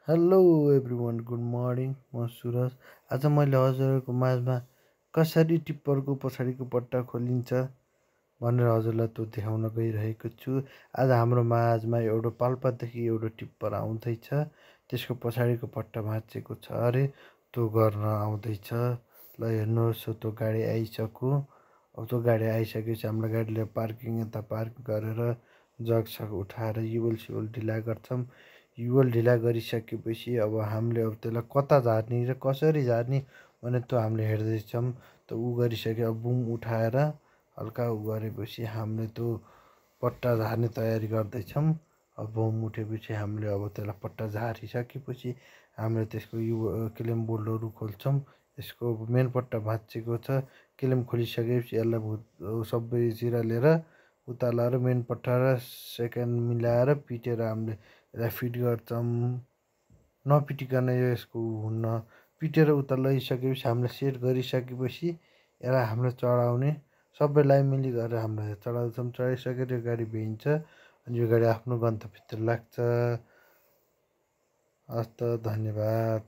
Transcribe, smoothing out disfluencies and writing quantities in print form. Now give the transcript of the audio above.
Hello everyone good morning म सुरज। आज मैले हजुरहरूको माझमा कसरी टिप्परको पछाडिको पट्टा खोलिन्छ भनेर हजुरलाई त्यो देखाउन गइरहेको छु। आज हाम्रो माझमा एउटा पाल्पादेखि एउटा टिप्पर आउँदैछ, त्यसको पछाडिको पट्टा भाँचिएको छ अरे, त्यो गर्न आउँदैछ। ल हेर्नुहोस्, त्यो गाडी आइसक्यो। अब त्यो गाडी आइसकेपछि हाम्रो गाडीले पार्किङ यता पार्क गरेर जगसग उठाएर युवल सिवल ढिला गर्छौँ। युवल ढिला गरिसकेपछि अब हामीले अब त्यसलाई कता झार्ने र कसरी झार्ने भने त्यो हामीले हेर्दैछौँ। त ऊ गरिसक्यो, अब बुम उठाएर हल्का उ गरेपछि हामीले त्यो पट्टा झार्ने तयारी गर्दैछौँ। अब बुम उठेपछि हामीले अब त्यसलाई पट्टा झारिसकेपछि हामीले त्यसको क्लेम बोल्टहरू खोल्छौँ। यसको मेन पट्टा भाँचिएको छ। क्लेम खोलिसकेपछि यसलाई सबै चिरालेर उता लगाएर मेन पट्टा र सेकेन्ड मिलाएर पिटेर हामीले यसलाई फिट गर्छौँ। नपिटिकन यसको हुन्न। पिटेर उता लैसकेपछि हामीले सेट गरिसकेपछि यसलाई हामीले चढाउने सबैलाई मिली गरेर हामीले चढाउँछौँ। चढाइसकेर यो गाडी भ्याइन्छ अनि यो गाडी आफ्नो गन्तव्यतिर लाग्छ। हस् त, धन्यवाद।